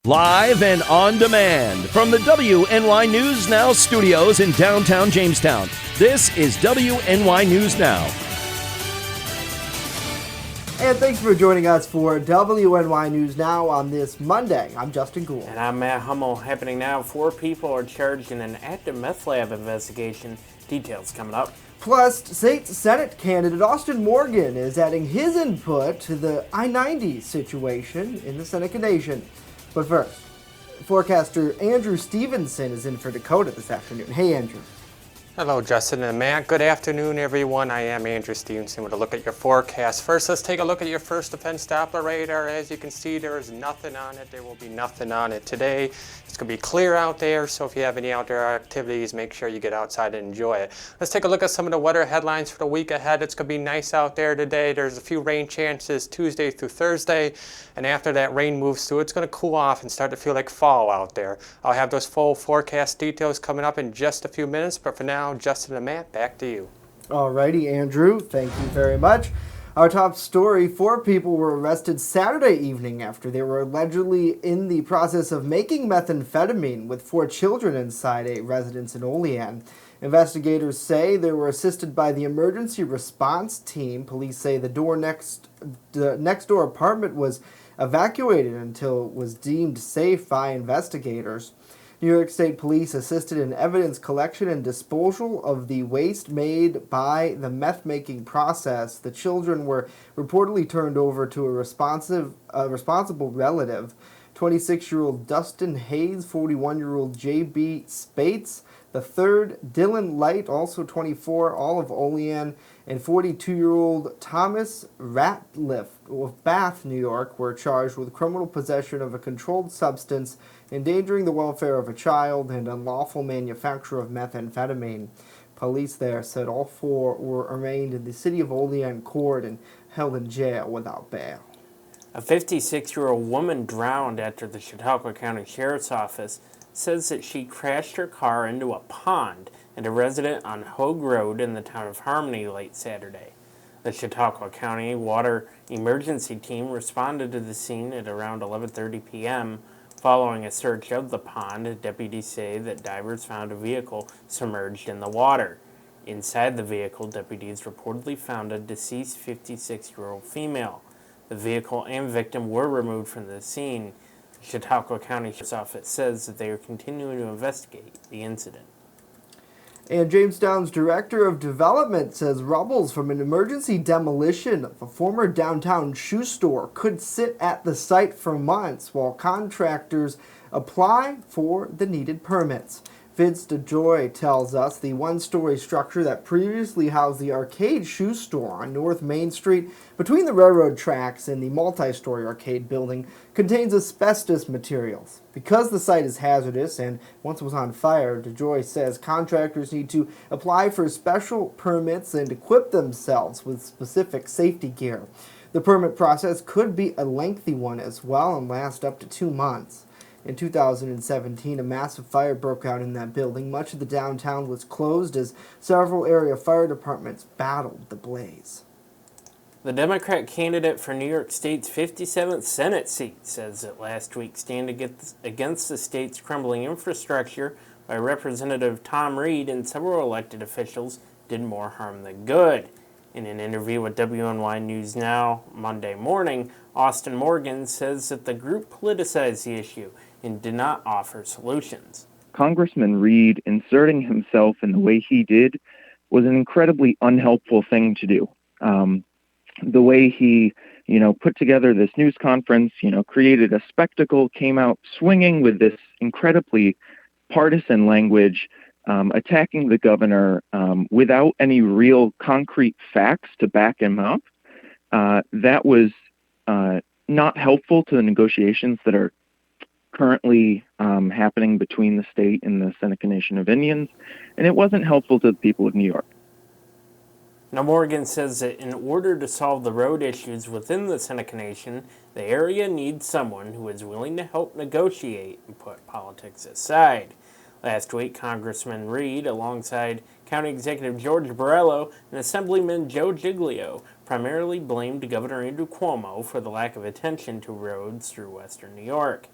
Live and on demand from the WNY News Now studios in downtown Jamestown. This is WNY News Now. And thanks for joining us for WNY News Now on this Monday. I'm Justin Gould. And I'm Matt Hummel. Happening now, 4 people are charged in an active meth lab investigation. Details coming up. Plus, state Senate candidate Austin Morgan is adding his input to the I-90 situation in the Seneca Nation. But first, forecaster Andrew Stevenson is in for Dakota this afternoon. Hey, Andrew. Hello, Justin and Matt. Good afternoon, everyone. I am Andrew Stevenson with a look at your forecast. First, let's take a look at your first defense Doppler radar. As you can see, there is nothing on it. There will be nothing on it today. It's going to be clear out there, so if you have any outdoor activities, make sure you get outside and enjoy it. Let's take a look at some of the weather headlines for the week ahead. It's going to be nice out there today. There's a few rain chances Tuesday through Thursday, and after that rain moves through, it's going to cool off and start to feel like fall out there. I'll have those full forecast details coming up in just a few minutes, but for now, Justin and Matt, back to you. Alrighty, Andrew. Thank you very much. Our top story, 4 people were arrested Saturday evening after they were allegedly in the process of making methamphetamine with 4 children inside a residence in Olean. Investigators say they were assisted by the emergency response team. Police say the next door apartment was evacuated until it was deemed safe by investigators. New York State Police assisted in evidence collection and disposal of the waste made by the meth-making process. The children were reportedly turned over to a responsible relative. 26-year-old Dustin Hayes, 41-year-old J.B. Spates, the third Dylan Light, also 24, all of Olean, and 42-year-old Thomas Ratliff of Bath, New York, were charged with criminal possession of a controlled substance, endangering the welfare of a child, and unlawful manufacture of methamphetamine. Police there said all 4 were arraigned in the city of Olean court and held in jail without bail. A 56-year-old woman drowned after the Chautauqua County Sheriff's Office says that she crashed her car into a pond at a residence on Hogue Road in the town of Harmony late Saturday. The Chautauqua County Water Emergency Team responded to the scene at around 11:30 p.m. Following a search of the pond, deputies say that divers found a vehicle submerged in the water. Inside the vehicle, deputies reportedly found a deceased 56-year-old female. The vehicle and victim were removed from the scene. The Chautauqua County Sheriff's Office says that they are continuing to investigate the incident. And Jamestown's Director of Development says rubbles from an emergency demolition of a former downtown shoe store could sit at the site for months while contractors apply for the needed permits. Vince DeJoy tells us the one-story structure that previously housed the arcade shoe store on North Main Street between the railroad tracks and the multi-story arcade building contains asbestos materials. Because the site is hazardous and once was on fire, DeJoy says contractors need to apply for special permits and equip themselves with specific safety gear. The permit process could be a lengthy one as well and last up to 2 months. In 2017, a massive fire broke out in that building. Much of the downtown was closed as several area fire departments battled the blaze. The Democrat candidate for New York State's 57th Senate seat says that last week's stand against the state's crumbling infrastructure by Representative Tom Reed and several elected officials did more harm than good. In an interview with WNY News Now Monday morning, Austin Morgan says that the group politicized the issue and did not offer solutions. Congressman Reed inserting himself in the way he did was an incredibly unhelpful thing to do. The way he, put together this news conference, created a spectacle, came out swinging with this incredibly partisan language, attacking the governor without any real concrete facts to back him up. That was not helpful to the negotiations that are currently happening between the state and the Seneca Nation of Indians, and it wasn't helpful to the people of New York. Now, Morgan says that in order to solve the road issues within the Seneca Nation, the area needs someone who is willing to help negotiate and put politics aside. Last week, Congressman Reed, alongside County Executive George Borrello and Assemblyman Joe Giglio, primarily blamed Governor Andrew Cuomo for the lack of attention to roads through western New York.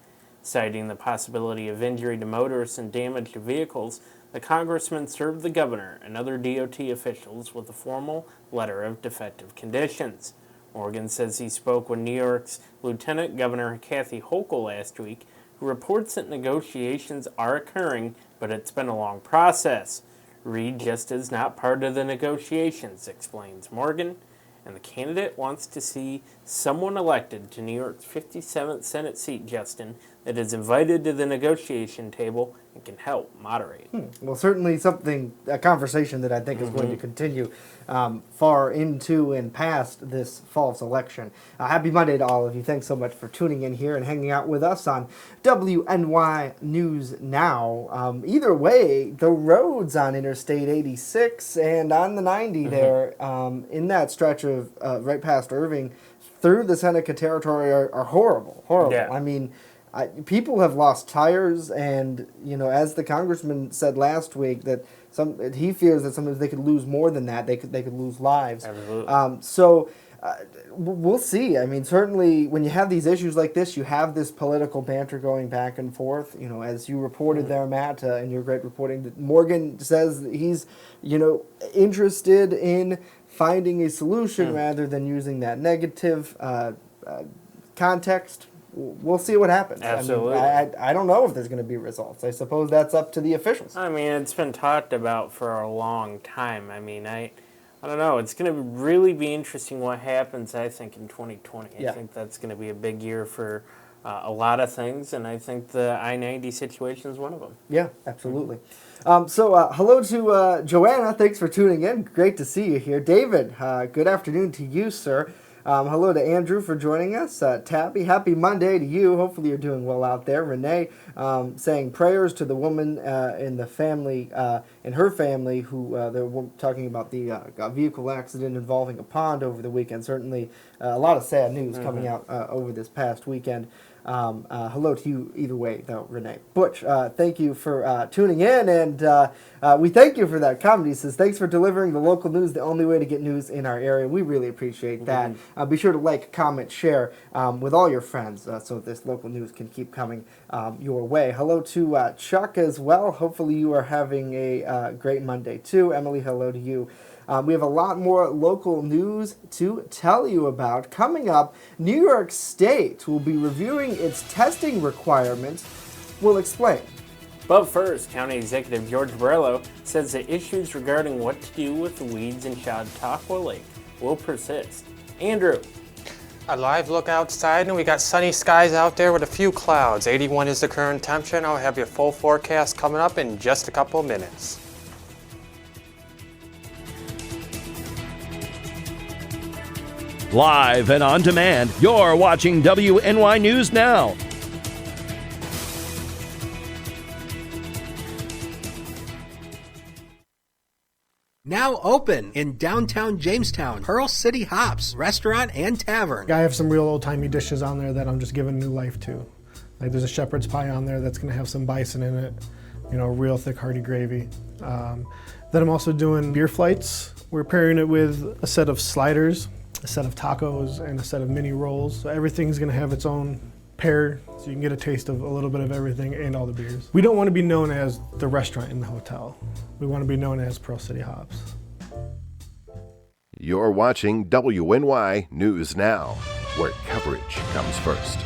Citing the possibility of injury to motorists and damage to vehicles, the congressman served the governor and other DOT officials with a formal letter of defective conditions. Morgan says he spoke with New York's Lieutenant Governor Kathy Hochul last week, who reports that negotiations are occurring, but it's been a long process. Reed just is not part of the negotiations, explains Morgan, and the candidate wants to see someone elected to New York's 57th Senate seat, Justin, that is invited to the negotiation table and can help moderate. Well, certainly a conversation that I think is going to continue far into and past this fall's election. Happy Monday to all of you. Thanks so much for tuning in here and hanging out with us on WNY News Now. Either way, the roads on Interstate 86 and on the 90 there, in that stretch of right past Irving through the Seneca territory are horrible. Yeah. I mean, people have lost tires, and as the congressman said last week, that he fears that sometimes they could lose more than that. They could lose lives. Absolutely. We'll see. I mean, certainly when you have these issues like this, you have this political banter going back and forth. As you reported there, Matt, in your great reporting, that Morgan says he's interested in finding a solution rather than using that negative context. We'll see what happens. Absolutely. I don't know if there's going to be results. I suppose that's up to the officials. I mean, it's been talked about for a long time. I mean, I don't know. It's going to really be interesting what happens, I think, in 2020. I think that's going to be a big year for a lot of things, and I think the I-90 situation is one of them. Yeah, absolutely. Hello to Joanna. Thanks for tuning in. Great to see you here. David, good afternoon to you, sir. Hello to Andrew for joining us. Tabby, happy Monday to you. Hopefully you're doing well out there. Renee saying prayers to the woman in the family, in her family, who they were talking about the vehicle accident involving a pond over the weekend. Certainly a lot of sad news coming out over this past weekend. Hello to you either way, though, Renee. Butch, thank you for tuning in, and we thank you for that comment. He says, thanks for delivering the local news, the only way to get news in our area. We really appreciate that. Be sure to like, comment, share with all your friends so this local news can keep coming your way. Hello to Chuck as well. Hopefully you are having a great Monday, too. Emily, hello to you. We have a lot more local news to tell you about. Coming up, New York State will be reviewing its testing requirements. We'll explain. But first, County Executive George Borrello says that issues regarding what to do with the weeds in Chautauqua Lake will persist. Andrew. A live look outside, and we got sunny skies out there with a few clouds. 81 is the current temperature, and I'll have your full forecast coming up in just a couple of minutes. Live and on demand, you're watching WNY News Now. Now open in downtown Jamestown, Pearl City Hops, restaurant and tavern. I have some real old-timey dishes on there that I'm just giving new life to. Like there's a shepherd's pie on there that's going to have some bison in it, real thick hearty gravy. Then I'm also doing beer flights. We're pairing it with a set of sliders, a set of tacos, and a set of mini rolls. So everything's going to have its own pair, so you can get a taste of a little bit of everything and all the beers. We don't want to be known as the restaurant in the hotel. We want to be known as Pearl City Hops. You're watching WNY News Now, where coverage comes first.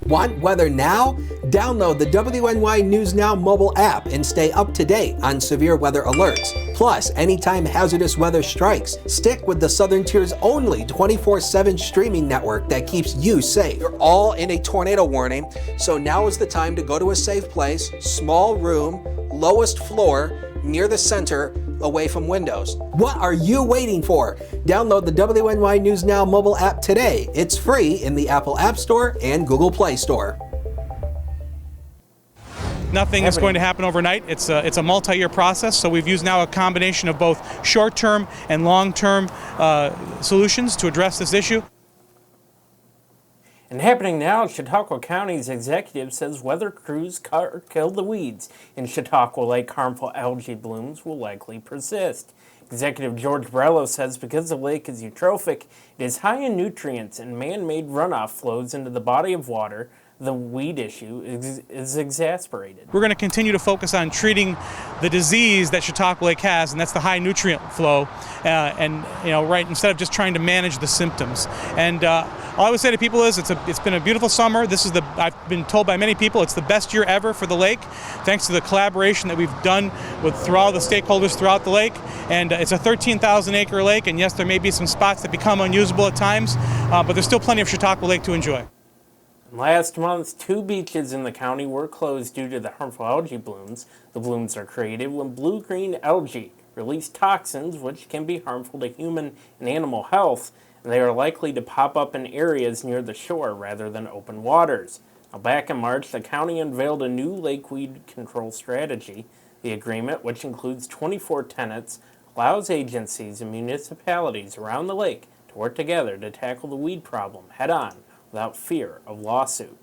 Want weather now? Download the WNY News Now mobile app and stay up to date on severe weather alerts. Plus, anytime hazardous weather strikes, stick with the Southern Tier's only 24/7 streaming network that keeps you safe. You're all in a tornado warning, so now is the time to go to a safe place, small room, lowest floor, near the center, away from windows. What are you waiting for? Download the WNY News Now mobile app today. It's free in the Apple App Store and Google Play Store. Nothing is going to happen overnight. It's a multi-year process, so we've used now a combination of both short-term and long-term solutions to address this issue. And happening now, Chautauqua County's executive says weather crews killed the weeds in Chautauqua Lake. Harmful algae blooms will likely persist. Executive George Borrello says because the lake is eutrophic, it is high in nutrients and man-made runoff flows into the body of water the weed issue is exasperated. We're going to continue to focus on treating the disease that Chautauqua Lake has, and that's the high nutrient flow, right, instead of just trying to manage the symptoms. And all I would say to people is it's been a beautiful summer. I've been told by many people it's the best year ever for the lake, thanks to the collaboration that we've done through all the stakeholders throughout the lake. And it's a 13,000 acre lake, and yes, there may be some spots that become unusable at times, but there's still plenty of Chautauqua Lake to enjoy. Last month, 2 beaches in the county were closed due to the harmful algae blooms. The blooms are created when blue-green algae release toxins which can be harmful to human and animal health, and they are likely to pop up in areas near the shore rather than open waters. Now, back in March, the county unveiled a new lake weed control strategy. The agreement, which includes 24 tenets, allows agencies and municipalities around the lake to work together to tackle the weed problem head-on, without fear of lawsuit.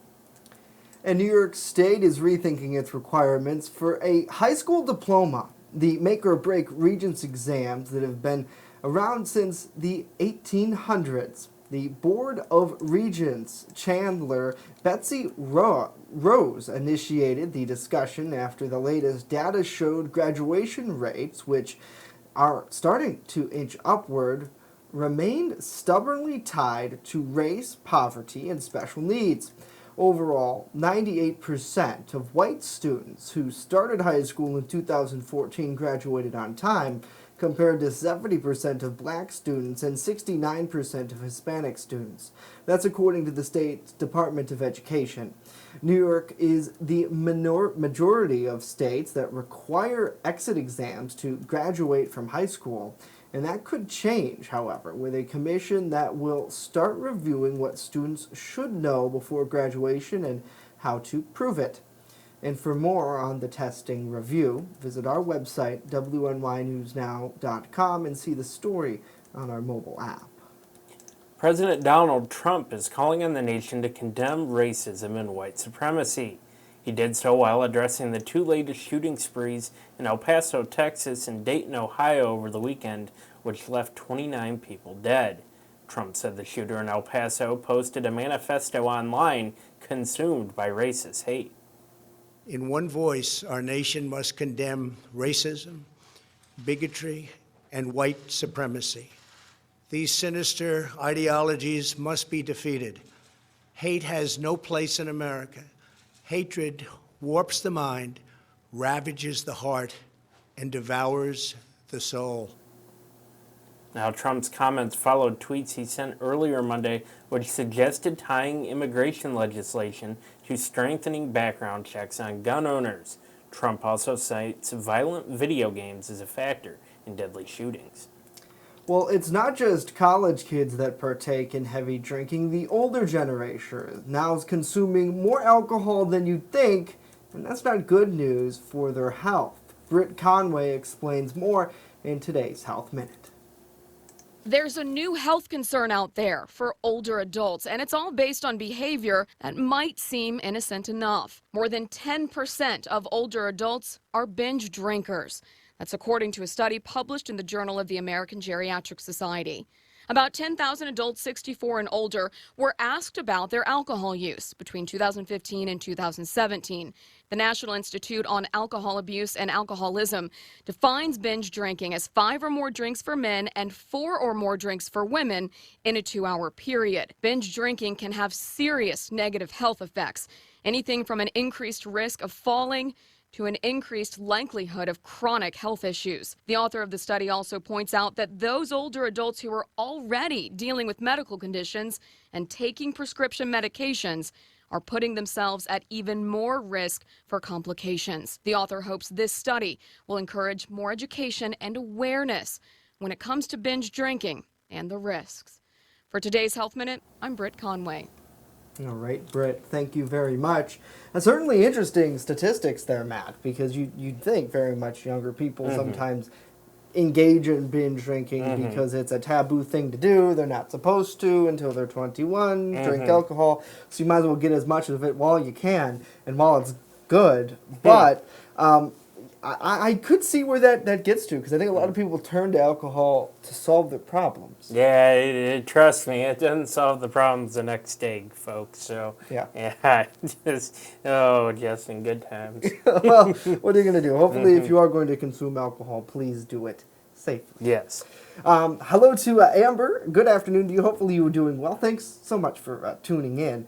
And New York State is rethinking its requirements for a high school diploma, the make-or-break Regents exams that have been around since the 1800s. The Board of Regents Chancellor Betsy Rose initiated the discussion after the latest data showed graduation rates, which are starting to inch upward, remained stubbornly tied to race, poverty, and special needs. Overall, 98% of white students who started high school in 2014 graduated on time, compared to 70% of black students and 69% of Hispanic students. That's according to the state's Department of Education. New York is the majority of states that require exit exams to graduate from high school. And that could change, however, with a commission that will start reviewing what students should know before graduation and how to prove it. And for more on the testing review, visit our website, WNYNewsNow.com, and see the story on our mobile app. President Donald Trump is calling on the nation to condemn racism and white supremacy. He did so while addressing the 2 latest shooting sprees in El Paso, Texas, and Dayton, Ohio over the weekend, which left 29 people dead. Trump said the shooter in El Paso posted a manifesto online consumed by racist hate. In one voice, our nation must condemn racism, bigotry, and white supremacy. These sinister ideologies must be defeated. Hate has no place in America. Hatred warps the mind, ravages the heart, and devours the soul. Now, Trump's comments followed tweets he sent earlier Monday, which suggested tying immigration legislation to strengthening background checks on gun owners. Trump also cites violent video games as a factor in deadly shootings. Well, it's not just college kids that partake in heavy drinking. The older generation now is consuming more alcohol than you'd think, and that's not good news for their health. Britt Conway explains more in today's Health Minute. There's a new health concern out there for older adults, and it's all based on behavior that might seem innocent enough. More than 10% of older adults are binge drinkers. That's according to a study published in the Journal of the American Geriatric Society. About 10,000 adults 64 and older were asked about their alcohol use between 2015 and 2017. The National Institute on Alcohol Abuse and Alcoholism defines binge drinking as 5 or more drinks for men and 4 or more drinks for women in a 2-hour period. Binge drinking can have serious negative health effects, anything from an increased risk of falling to an increased likelihood of chronic health issues. The author of the study also points out that those older adults who are already dealing with medical conditions and taking prescription medications are putting themselves at even more risk for complications. The author hopes this study will encourage more education and awareness when it comes to binge drinking and the risks. For today's Health Minute, I'm Britt Conway. All right, Britt, thank you very much. And certainly interesting statistics there, Matt, because you'd think very much younger people sometimes engage in binge drinking because it's a taboo thing to do. They're not supposed to until they're 21, drink alcohol. So you might as well get as much of it while you can and while it's good. But I could see where that gets to, because I think a lot of people turn to alcohol to solve their problems. Yeah, trust me, it doesn't solve the problems the next day, folks. So yeah, Justin, good times. Well, what are you going to do? Hopefully, if you are going to consume alcohol, please do it safely. Yes. Hello to Amber. Good afternoon to you. Hopefully you were doing well. Thanks so much for tuning in.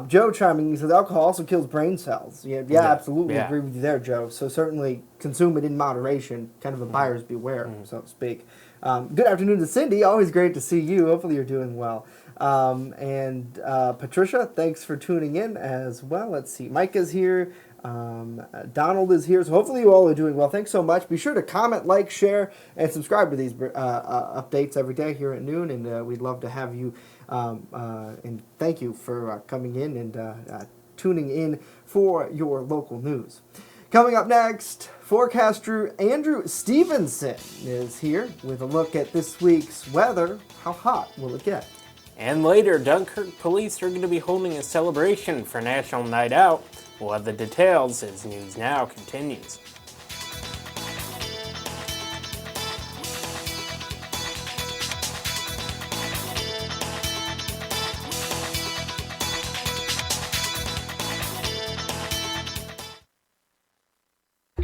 Joe chiming in, says alcohol also kills brain cells. Yeah, absolutely agree with you there, Joe. So certainly consume it in moderation, kind of a buyer's beware, so to speak. Good afternoon to Cindy. Always great to see you. Hopefully you're doing well. And Patricia, thanks for tuning in as well. Let's see. Mike is here. Donald is here, so hopefully you all are doing well. Thanks so much. Be sure to comment, like, share, and subscribe to these updates every day here at noon, and we'd love to have you. And thank you for coming in and tuning in for your local news. Coming up next, forecaster Andrew Stevenson is here with a look at this week's weather. How hot will it get? And later, Dunkirk police are going to be holding a celebration for National Night Out. We'll have the details as News Now continues.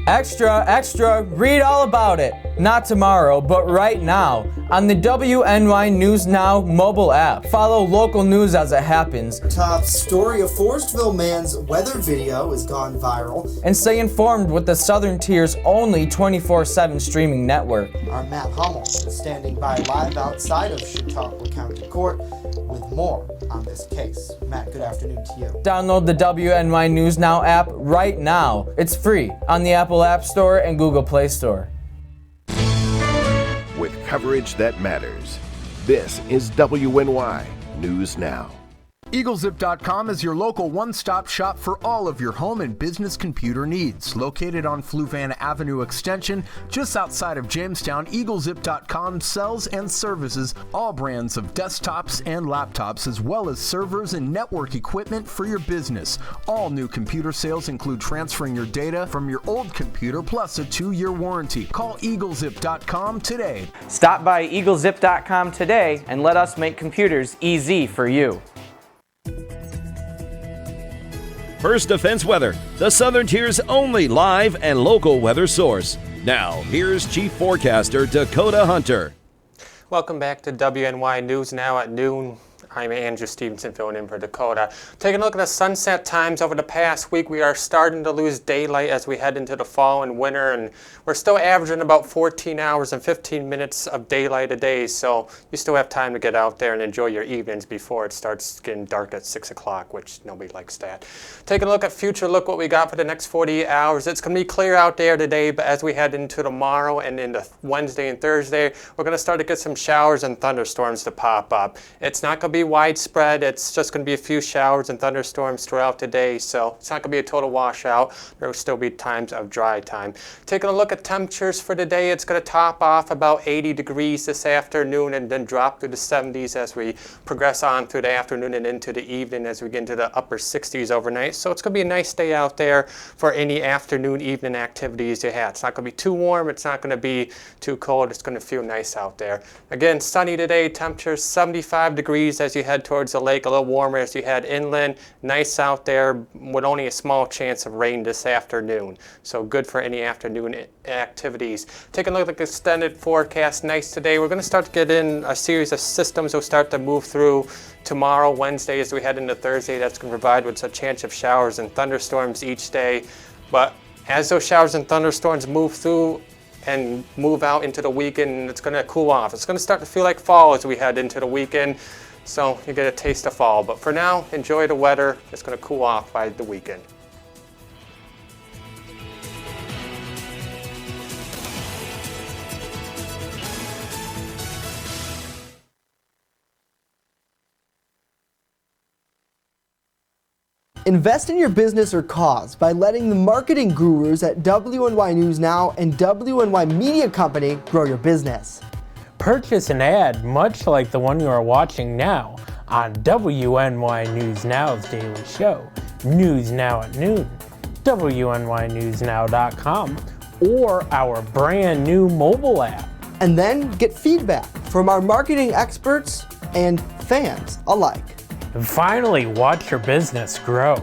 Extra, extra, read all about it. Not tomorrow, but right now on the WNY News Now mobile app. Follow local news as it happens. Top story, a Forestville man's weather video has gone viral. And stay informed with the Southern Tier's only 24/7 streaming network. Our Matt Hummel is standing by live outside of Chautauqua County Court with more on this case. Matt, good afternoon to you. Download the WNY News Now app right now. It's free on the Apple App Store and Google Play Store. With coverage that matters, this is WNY News Now. EagleZip.com is your local one-stop shop for all of your home and business computer needs. Located on Fluvan Avenue Extension, just outside of Jamestown, EagleZip.com sells and services all brands of desktops and laptops, as well as servers and network equipment for your business. All new computer sales include transferring your data from your old computer plus a 2-year warranty. Call EagleZip.com today. Stop by EagleZip.com today and let us make computers easy for you. First Defense Weather, the Southern Tier's only live and local weather source. Now, here's Chief Forecaster Dakota Hunter. Welcome back to WNY News Now at noon. I'm Andrew Stevenson filling in for Dakota. Taking a look at the sunset times over the past week, we are starting to lose daylight as we head into the fall and winter, and we're still averaging about 14 hours and 15 minutes of daylight a day, so you still have time to get out there and enjoy your evenings before it starts getting dark at 6 o'clock, which nobody likes that. Taking a look at future, look what we got for the next 48 hours. It's going to be clear out there today, but as we head into tomorrow and into Wednesday and Thursday, we're going to start to get some showers and thunderstorms to pop up. It's not going to be widespread. It's just going to be a few showers and thunderstorms throughout the day, so it's not going to be a total washout. There will still be times of dry time. Taking a look at temperatures for the day, it's going to top off about 80 degrees this afternoon and then drop to the 70s as we progress on through the afternoon and into the evening as we get into the upper 60s overnight. So it's going to be a nice day out there for any afternoon, evening activities you have. It's not going to be too warm. It's not going to be too cold. It's going to feel nice out there. Again, sunny today, temperatures 75 degrees as you head towards the lake, a little warmer as you head inland. Nice out there with only a small chance of rain this afternoon. So good for any afternoon activities. Taking a look at the extended forecast, nice today. We're going to start to get in a series of systems that will start to move through tomorrow, Wednesday, as we head into Thursday. That's going to provide with a chance of showers and thunderstorms each day. But as those showers and thunderstorms move through and move out into the weekend, it's going to cool off. It's going to start to feel like fall as we head into the weekend. So you get a taste of fall. But for now, enjoy the weather. It's going to cool off by the weekend. Invest in your business or cause by letting the marketing gurus at WNY News Now and WNY Media Company grow your business. Purchase an ad much like the one you are watching now on WNY News Now's daily show, News Now at Noon, WNYNewsNow.com, or our brand new mobile app. And then get feedback from our marketing experts and fans alike. And finally, watch your business grow.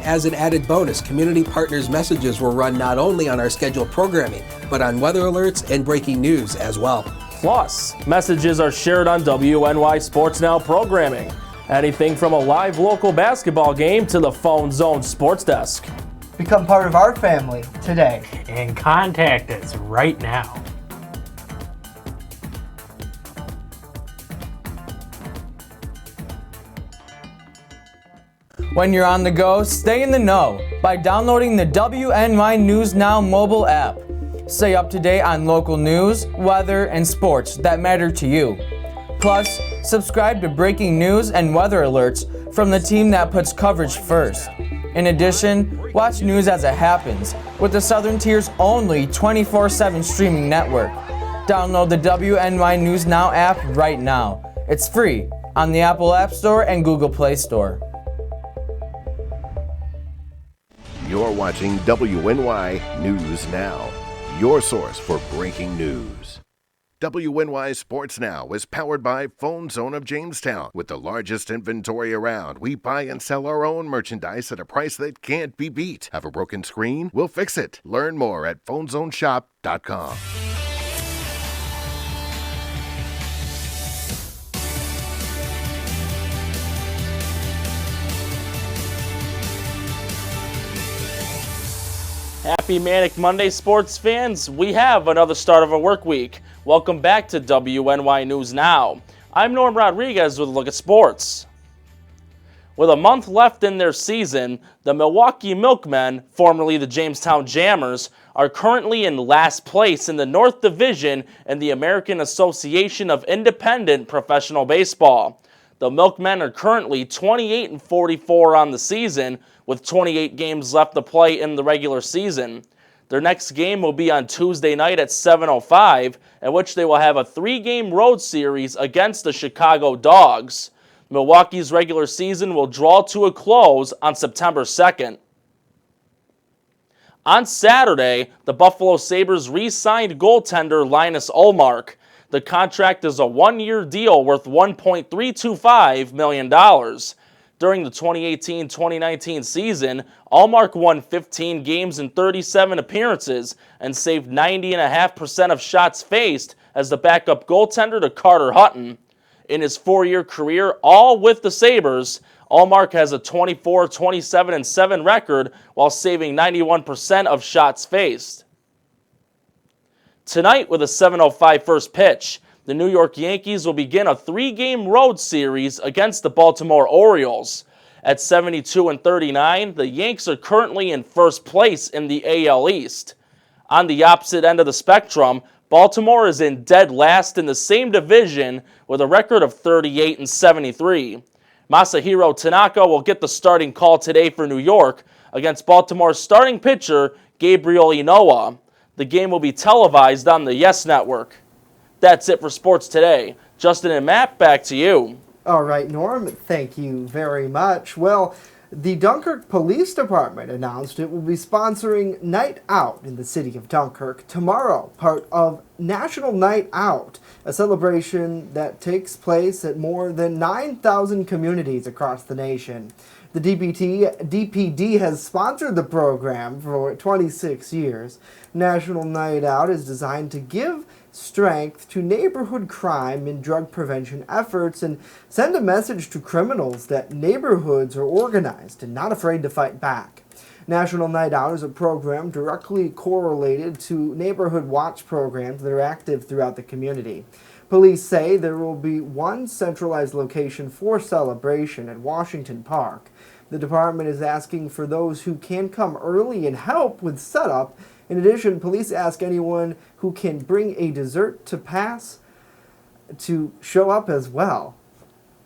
As an added bonus, community partners messages will run not only on our scheduled programming, but on weather alerts and breaking news as well. Plus, messages are shared on WNY Sports Now programming. Anything from a live local basketball game to the Phone Zone Sports Desk. Become part of our family today. And contact us right now. When you're on the go, stay in the know by downloading the WNY News Now mobile app. Stay up to date on local news, weather, and sports that matter to you. Plus, subscribe to breaking news and weather alerts from the team that puts coverage first. In addition, watch news as it happens with the Southern Tier's only 24/7 streaming network. Download the WNY News Now app right now. It's free on the Apple App Store and Google Play Store. You're watching WNY News Now, your source for breaking news. WNY Sports Now is powered by Phone Zone of Jamestown. With the largest inventory around, we buy and sell our own merchandise at a price that can't be beat. Have a broken screen? We'll fix it. Learn more at phonezoneshop.com. Happy Manic Monday, sports fans. We have another start of a work week. Welcome back to WNY News Now. I'm Norm Rodriguez with a look at sports. With a month left in their season, the Milwaukee Milkmen, formerly the Jamestown Jammers, are currently in last place in the North Division in the American Association of Independent Professional Baseball. The Milkmen are currently 28-44 on the season, with 28 games left to play in the regular season. Their next game will be on Tuesday night at 7:05, in which they will have a 3-game road series against the Chicago Dogs. Milwaukee's regular season will draw to a close on September 2nd. On Saturday, the Buffalo Sabres re-signed goaltender Linus Ullmark. The contract is a 1-year deal worth $1.325 million. During the 2018-2019 season, Ullmark won 15 games and 37 appearances and saved 90.5% of shots faced as the backup goaltender to Carter Hutton. In his 4-year career, all with the Sabres, Ullmark has a 24-27-7 record while saving 91% of shots faced. Tonight, with a 7:05 first pitch, the New York Yankees will begin a 3-game road series against the Baltimore Orioles. At 72-39, the Yanks are currently in first place in the AL East. On the opposite end of the spectrum, Baltimore is in dead last in the same division with a record of 38-73. Masahiro Tanaka will get the starting call today for New York against Baltimore's starting pitcher, Gabriel Inoa. The game will be televised on the Yes Network. That's it for sports today. Justin and Matt, back to you. All right, Norm, thank you very much. Well, the Dunkirk Police Department announced it will be sponsoring Night Out in the city of Dunkirk tomorrow, part of National Night Out, a celebration that takes place at more than 9,000 communities across the nation. The DPD has sponsored the program for 26 years. National Night Out is designed to give strength to neighborhood crime and drug prevention efforts and send a message to criminals that neighborhoods are organized and not afraid to fight back. National Night Out is a program directly correlated to neighborhood watch programs that are active throughout the community. Police say there will be one centralized location for celebration at Washington Park. The department is asking for those who can come early and help with setup. In addition, police ask anyone who can bring a dessert to pass to show up as well.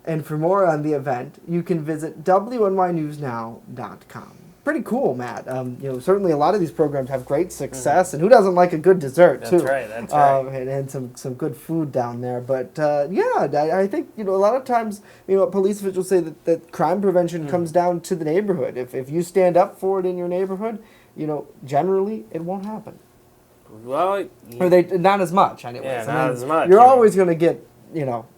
And for more on the event, you can visit WNYNewsNow.com. Pretty cool, Matt. Certainly a lot of these programs have great success, and who doesn't like a good dessert, too? That's right. And some good food down there. But, I think, a lot of times, police officials say that crime prevention comes down to the neighborhood. If you stand up for it in your neighborhood, generally it won't happen. Well, Or they not as much, anyways. Yeah, not as much. You're always going to get,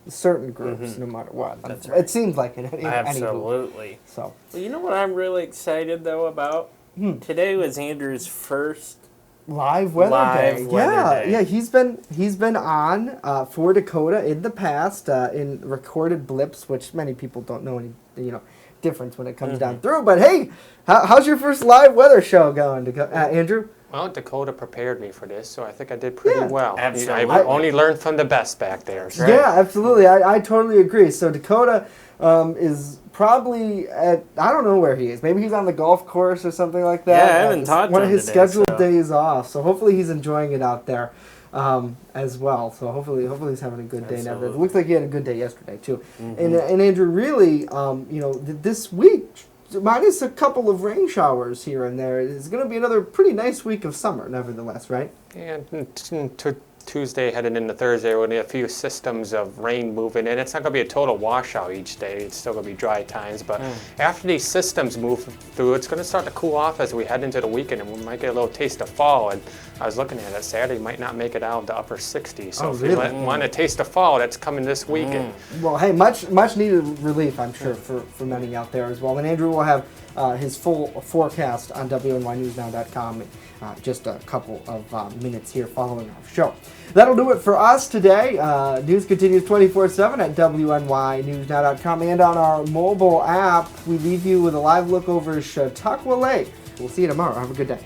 certain groups no matter what. That's It right. seems like it. Absolutely. So. Well, you know what I'm really excited though about? Today was Andrew's first live weather day. Weather day. Yeah, he's been on for Dakota in the past in recorded blips, which many people don't know any difference when it comes down through. But hey, how's your first live weather show going, Andrew? Well, Dakota prepared me for this, so I think I did pretty well. Absolutely. I only learned from the best back there. Right? Yeah, absolutely. I totally agree. So Dakota is probably at, I don't know where he is. Maybe he's on the golf course or something like that. Yeah, I haven't talked to one him of his today, scheduled days off. So hopefully he's enjoying it out there as well. So hopefully he's having a good day now. It looks like he had a good day yesterday too. And Andrew, really, this week, minus a couple of rain showers here and there, it's going to be another pretty nice week of summer, nevertheless, right? Yeah, Tuesday heading into Thursday, we're going to get a few systems of rain moving in. It's not going to be a total washout each day. It's still going to be dry times. But after these systems move through, it's going to start to cool off as we head into the weekend, and we might get a little taste of fall. And I was looking at it, Saturday might not make it out to upper 60s. So if you want a taste of fall, that's coming this weekend. Well, hey, much needed relief, I'm sure, for many out there as well. And Andrew will have his full forecast on WNYNewsNow.com in just a couple of minutes here following our show. That'll do it for us today. News continues 24/7 at WNYNewsNow.com and on our mobile app. We leave you with a live look over Chautauqua Lake. We'll see you tomorrow. Have a good day.